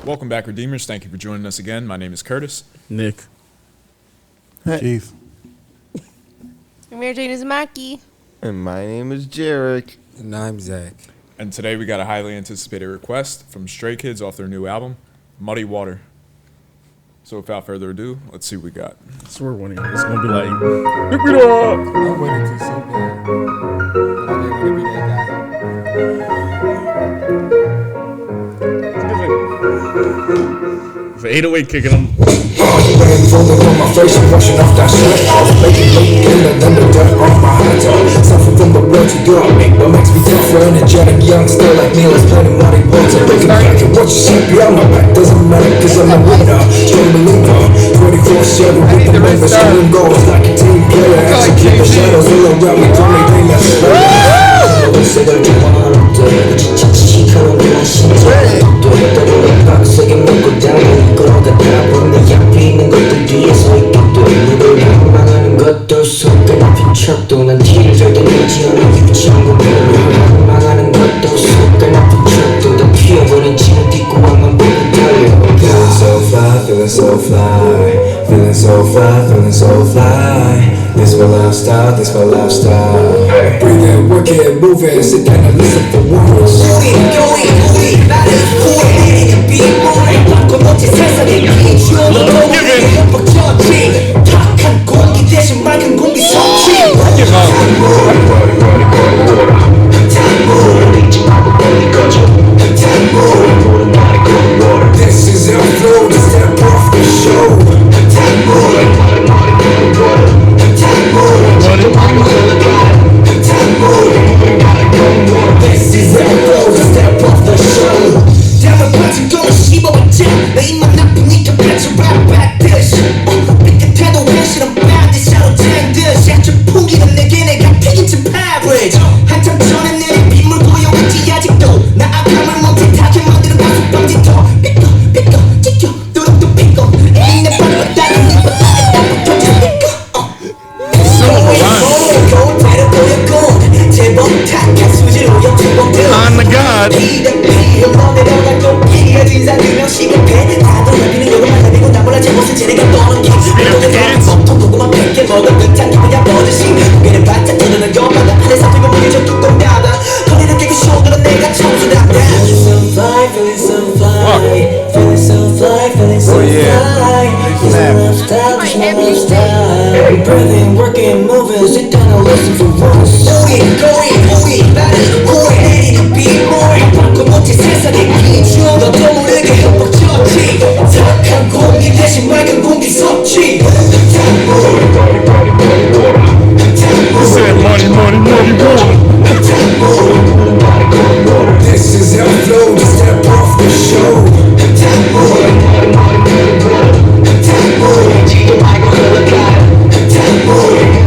Welcome back, Redeemers. Thank you for joining us again. My name is Curtis. Nick. Keith. I'm Mary Jane Uzumaki. And my name is Jarek. And I'm Zach. And today we got a highly anticipated request from Stray Kids off their new album, Muddy Water. So without further ado, let's see what we got. I swear one of you is going to be like, pick it up. I wanted to so bad, but I didn't want to be that For 808 kicking them. Rolling on my face and washing off that sweat off. Making and then the dirt off my hands off. Suffer from the world you got me, but makes me tougher. Energetic, young, still like me. Let's play the muddy water. Looking back at what you see beyond my back doesn't matter, cause I'm a winner. Strong believer, 24/7 with the members. Scream goals like a team player. Execute the shadows all around me. Call me dreamer. 색을 좋아하는 듯 지치치치하는 건 신기한 것들 떠오르는 박색에 먹고 당겨 이끌어가다 보면 옆에 있는 것들 뒤에 서 있게 돼 누굴 향망하는 것들 속에 핀 척도 난 티를 절대 내지 않아 유치한 고민을 향망하는 것들 속에 핀 척도 다 피어버린 지는 뒷구멍만 보고 달려 Feeling so fly, feeling so fly Feeling so fly, feeling so fly This my lifestyle, this my lifestyle Breathe in, work it, move it, sit down and listen for words 우리 나를 후회해 비모에 바꿔 놓지 세상에 비추어도 너무게 흠뻑쳤지 탁한 공기 대신 맑은 공기 섭취 This is our flow, to step off the show This is our flow, to step off the show damn 빠진 거는 씹어봤자 내 입만 나쁘니까 뱉어 랩받듯이 삐끗해도 현실은 반드시 샤로된 듯이 한쪽 포기는 내게 내가 피긴 참 average 한참 전에 내린 빗물 보여왔지 아직도 나아감을 못해 타게 만드는 가수 방지터 삐꺼 찢겨 뚜룩뚜 피꺼 이미 내 발을 왔다는 네 바닥에 딱 붙어져 삐꺼 거울 배를 보였고 제법 탁한 수지로 옆집어들 On the God. 피를 너내려가 또 피가 진상 유명식을 패 다들 넓히는 요금만 내리고 나몰라 제 모습 쟤네가 떠는 길 너는 섭통 고구마 100개 먹은 듯한 기분이야 버릇이 고개를 바짝 뜯는 것마다 안에서 들고 무게 저 뚜껑 닫아 허리를 깨고 쇼들은 내가 청소다 Feeling so fly, feeling so fly Feeling so fly, feeling so fly This my lifestyle, this my lifestyle Breathing, working, moving, sit down and listen for once 우리 나를 후회해 비모에 바꿔 놓지 세상에 비추어도 또 모르게 흠뻑쳤지 탁한 공기 대신 맑은 공기 섭취 Said money, money, money, money. This is our flow, just step off the show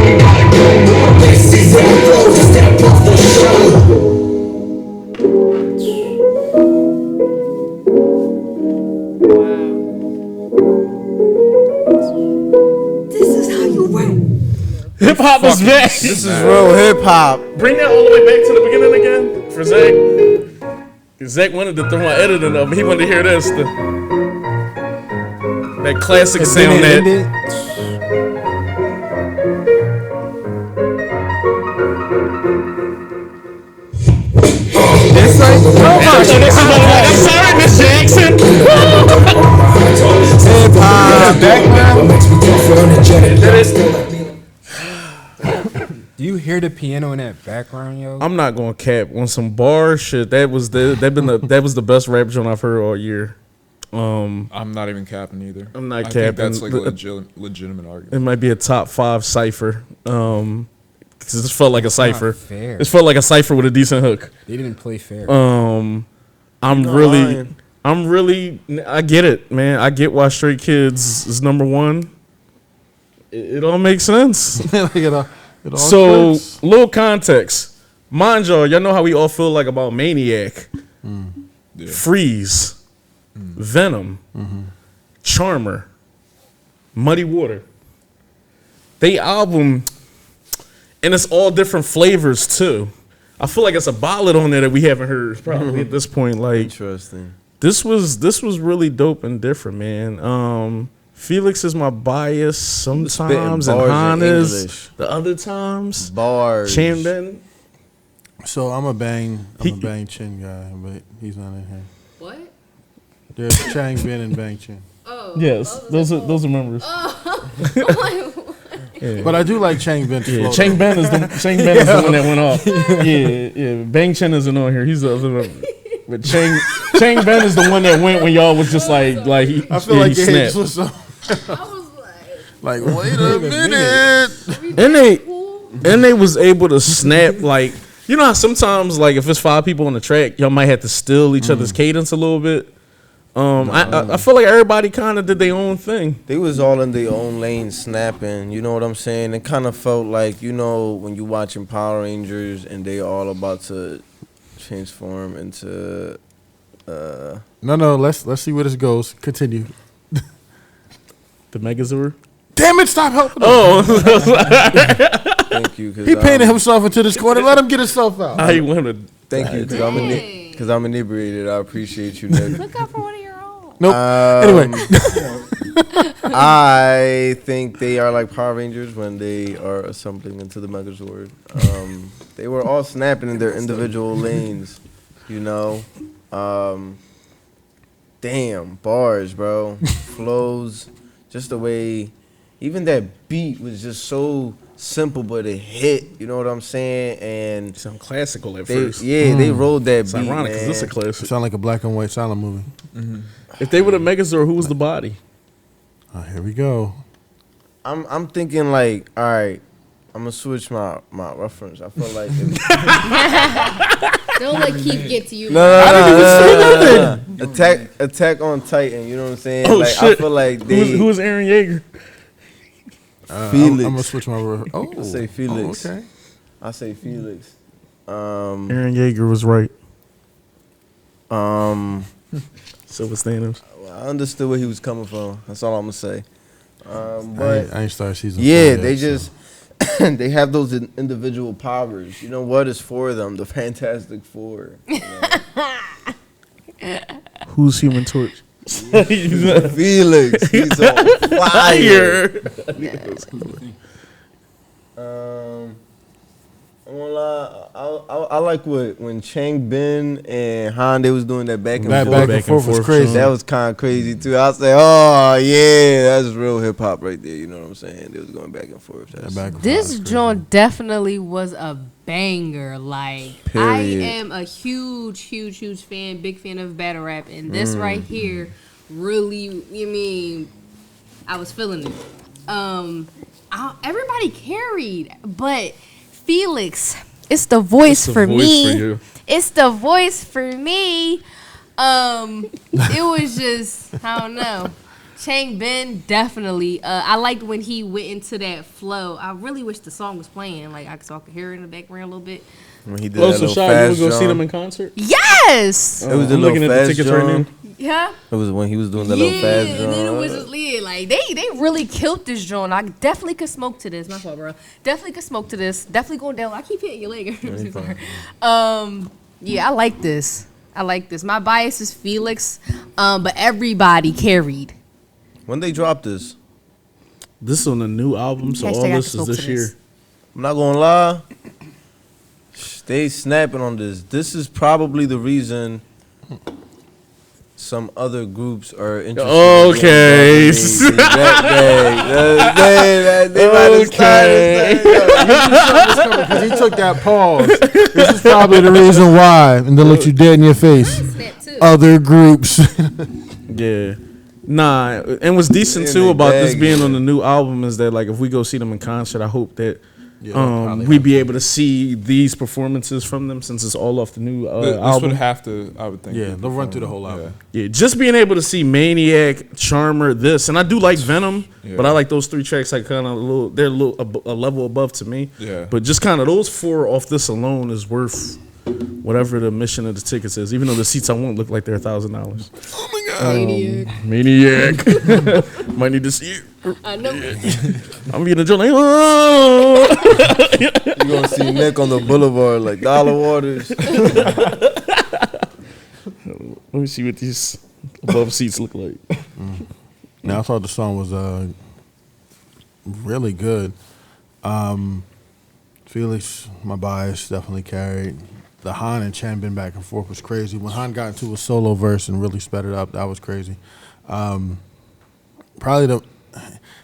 This is our flow, just step off the show This is how you work. Hip hop is back. This is real hip hop. Bring that all the way back to the beginning again for Zach. 'Cause Zach wanted to throw my editing up, but he wanted to hear this. That classic sound that. This like I'm sorry, Miss Jackson. hip hop. What makes me tougher, energetic, young, still like me Do you hear the piano in that background, yo? I'm not gonna cap on some bar shit. That was the best rap joint I've heard all year. I'm not even capping either. I'm not I think capping. that's like a legitimate argument. It might be a top 5 cipher. 'Cause this felt like a cipher. fair. This felt like a cipher with a decent hook. They didn't play fair. I'm really, I get it, man. I get why Stray Kids is number one. It all makes sense. it all So, clicks. little context. Mind y'all know how we all feel like about Maniac, Yeah. Freeze, Venom, Charmer, Muddy Water. They album, and it's all different flavors too. I feel like it's a ballad on there that we haven't heard probably at this point. Like, Interesting. This was really dope and different, man. Felix is my bias sometimes, and bars in Han is English. the other times. Bars. Chanben. So I'm a bang Chin guy, but he's not in here. What? There's Chang Bin and Bang Chin. Oh. Yes, those are members. Yeah. But I do like Chang Bin. Yeah, Chang Ben is the one that went off. Yeah. Bang Chen isn't on here. He's the other member. But Chang Ben is the one that went when y'all was just like he, I feel like he your head snapped. was so. I was like, Wait a minute. And they was able to snap like, you know how sometimes like if it's 5 people on the track, y'all might have to steal each other's cadence a little bit. I feel like everybody kind of did their own thing. They was all in their own lane snapping, you know what I'm saying? It kind of felt like, you know, when you watching Power Rangers and they all about to transform into No, let's see where this goes. Continue. The Megazord. Damn it, stop helping him. Oh, thank you. 'Cause He painted himself into this corner. Let him get himself out. I want to. Thank you, because I'm inebriated. I appreciate you, Nick. look out for one of your own. Nope. Anyway. I think they are like Power Rangers when they are assembling into the Megazord. They were all snapping in their individual lanes, you know. Damn, bars, bro. Flows, just the way, even that beat was just so simple, but it hit, you know what I'm saying? And Sound classical at they, first. they rolled that It's beat, ironic because man. this is a classic. Sound like a black and white silent movie. If they were the Megazord, who was the body? Oh, here we go. I'm thinking like, all right, I'm gonna switch my reference. I feel like Don't let Keith get to you. no. Attack on Titan. You know what I'm saying? Oh, like shit. I feel like they Who was Aaron Yeager? Felix. I'm gonna switch my. I say Felix. Oh, okay. I say Felix. Aaron Yeager was right. So was Thanos. I understood where he was coming from. That's all I'm gonna say. But I ain't started season. yeah, 4 yet, they so. just they have those individual powers. You know what is for them? The Fantastic Four. You know? Who's Human Torch? Felix, he's on fire. I'm gonna lie, I like when Chang Bin and Han they was doing that back and That forth. back and forth was crazy. That was kind of crazy too. I say, oh yeah, that's real hip hop right there. You know what I'm saying? They was going back and forth. That's Back and forth This was crazy. joint definitely was a banger. Like, I Period. am a huge fan, big fan of battle rap, and this right here really, I was feeling it. Everybody carried, but Felix, it's the voice for me. It's the voice for me. It was just, I don't know. Chang Ben definitely. I liked when he went into that flow. I really wish the song was playing, like so I could hear it in the background a little bit. when he did Oh, that so little Shy, you fast would go see jump. them in concert? Yes. It was the I'm little looking at the fast tickets right now. jump. Yeah. It was when he was doing the Yeah, little fast and jump. then it was just lit. Like they really killed this joint. I definitely could smoke to this. My fault, bro. Definitely could smoke to this. Definitely going down. I keep hitting your leg. I'm sorry. Yeah, I like this. My bias is Felix, but everybody carried. When they dropped this, This is on the new album, so Hashtag all I this spoke is to this this. year. I'm not gonna lie, they snapping on this. This is probably the reason some other groups are interested. Okay. In they might have started saying, Because he took that pause. This is probably the reason why, and they looked you dead in your face. Snap too. Other groups. Yeah. Nah, and what's decent In too they about this bag, being yeah. on the new album is that like if we go see them in concert, I hope that probably we be able to see these performances from them since it's all off the new This album. would have to, I would think. Yeah, be they'll run through the performed, whole album. Yeah, just being able to see Maniac, Charmer, this, and I do like Venom, Yeah. but I like those 3 tracks like kind of they're a little a level above to me. Yeah. But just kind of those 4 off this alone is worth whatever the mission of the tickets is, even though the seats I want look like they're $1,000. Oh my God. Maniac. Might need to see it. I know. I'm being a joke like, oh. you're gonna see Nick on the boulevard like Dollar Waters. What Let me see what these above seats look like. Now I thought the song was really good. Felix, my bias, definitely carried. The Han and Chan Bin back and forth was crazy. When Han got into a solo verse and really sped it up, that was crazy. Probably and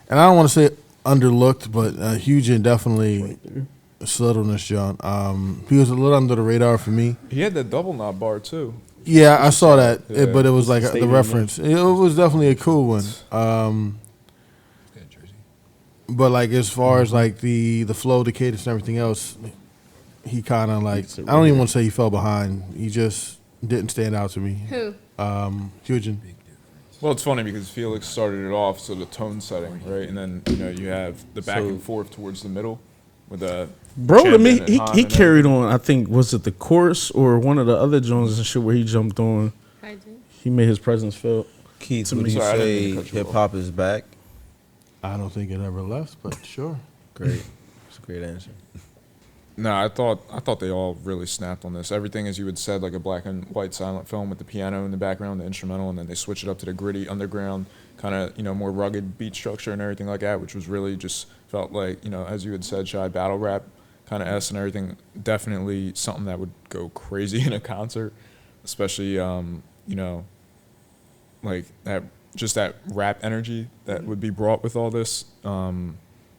I don't want to say underlooked, but Hugin definitely slid on this John. He was a little under the radar for me. He had that double knot bar too. Yeah, I saw that, Yeah. but it was like the reference. It was definitely a cool one. But like as far as like the flow, the cadence, and everything else, he kind of like I don't even want to say he fell behind. He just didn't stand out to me. Who? Hugin. Well, it's funny because Felix started it off, so the tone setting, right, and then you have the back and forth towards the middle with the Bro, to me, Chan Bin and Han he and carried on. I think was it the chorus or one of the other Jones and shit where he jumped on. I do. He made his presence felt. Keith, To would me. you Sorry, I didn't say mean to cut you hip hop is back? I don't think it ever left, but sure. Great. It's a great answer. No, I thought they all really snapped on this. Everything, as you had said, like a black and white silent film with the piano in the background, the instrumental, and then they switch it up to the gritty underground, kind of more rugged beat structure and everything like that, which was really just felt like as you had said, Shy, battle rap kind of S and everything. Definitely something that would go crazy in a concert, especially like that that rap energy that would be brought with all this.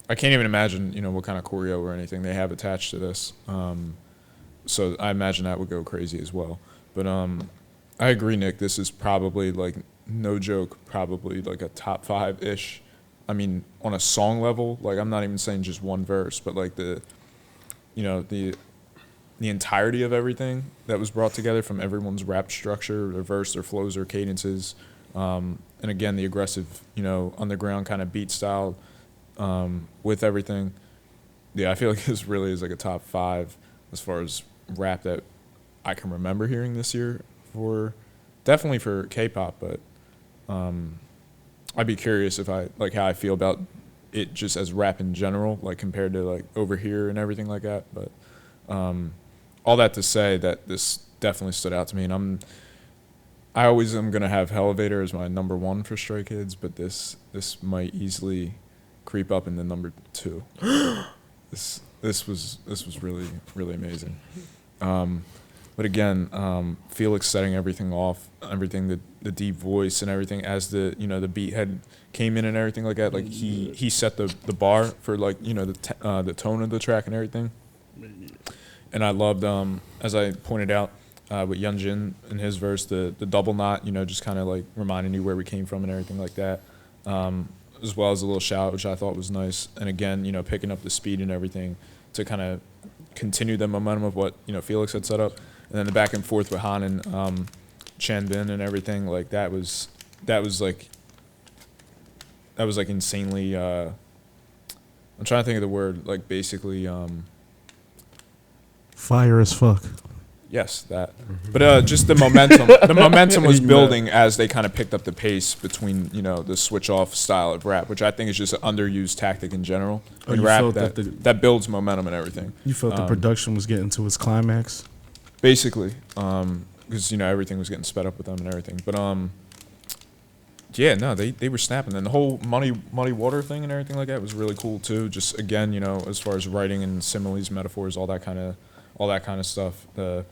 I can't even imagine, what kind of choreo or anything they have attached to this. So I imagine that would go crazy as well. But I agree, Nick. This is probably like no joke, probably like a top 5-ish. I mean, on a song level, like I'm not even saying just one verse, but like the entirety of everything that was brought together from everyone's rap structure, their verse, their flows, their cadences, and again the aggressive, underground kind of beat style. With everything, I feel like this really is like a top 5 as far as rap that I can remember hearing this year definitely for K-pop, but I'd be curious if how I feel about it just as rap in general, like compared to like over here and everything like that. But all that to say that this definitely stood out to me, and I always am gonna have Elevator as my number 1 for Stray Kids, but this might easily creep up in the number 2. This was really, really amazing. But again, Felix setting everything off, everything, the deep voice and everything as the beat had came in and everything like that. Like he set the bar for like the tone of the track and everything. And I loved as I pointed out with Yeonjin in his verse, the double knot, just kind of like reminding you where we came from and everything like that. As well as a little shout, which I thought was nice. And again, picking up the speed and everything to kind of continue the momentum of what, Felix had set up. And then the back and forth with Han and Chan Bin and everything, like that was like insanely, I'm trying to think of the word, like basically, Fire as fuck. yes, that. But just the momentum was building as they kind of picked up the pace between, the switch off style of rap, which I think is just an underused tactic in general. Oh, In you rap felt that builds momentum and everything. You felt the production was getting to its climax? Basically, because, everything was getting sped up with them and everything. But yeah, no, they were snapping. And the whole muddy water thing and everything like that was really cool too. Just again, as far as writing and similes, metaphors, all that kind of stuff. The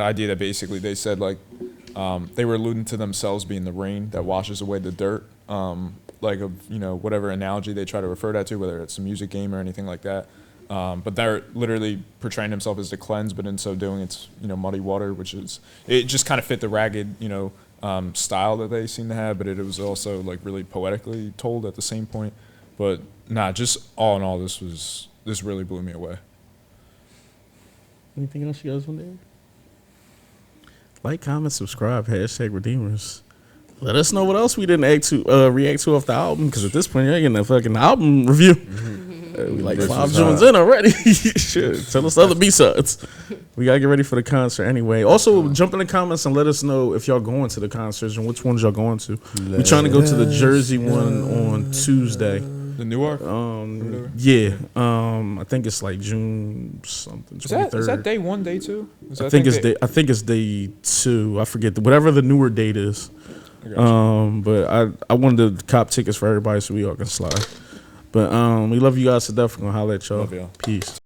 idea that basically they said like they were alluding to themselves being the rain that washes away the dirt, like of whatever analogy they try to refer that to, whether it's a music game or anything like that. But they're literally portraying themselves as the cleanse, but in so doing, it's muddy water, which is it just kind of fit the ragged style that they seem to have, but it was also like really poetically told at the same point. But just all in all, this really blew me away. Anything else you guys want to add? Like, comment, subscribe, #Redeemers. Let us know what else we didn't react to off the album, because at this point, you're getting a fucking album review. We like 5 joints in already. Shit, tell us other B-sides. We gotta get ready for the concert anyway. Also, jump in the comments and let us know if y'all going to the concerts and which ones y'all going to. We're trying to go to the Jersey one on Tuesday. The new arc? Whatever. Yeah. I think it's like June something. 23rd. Is that day 1, day 2? I think it's day 2. I forget whatever the newer date is. But I wanted to cop tickets for everybody so we all can slide. But we love you guys to death. We're gonna holler at y'all. Love y'all. Peace.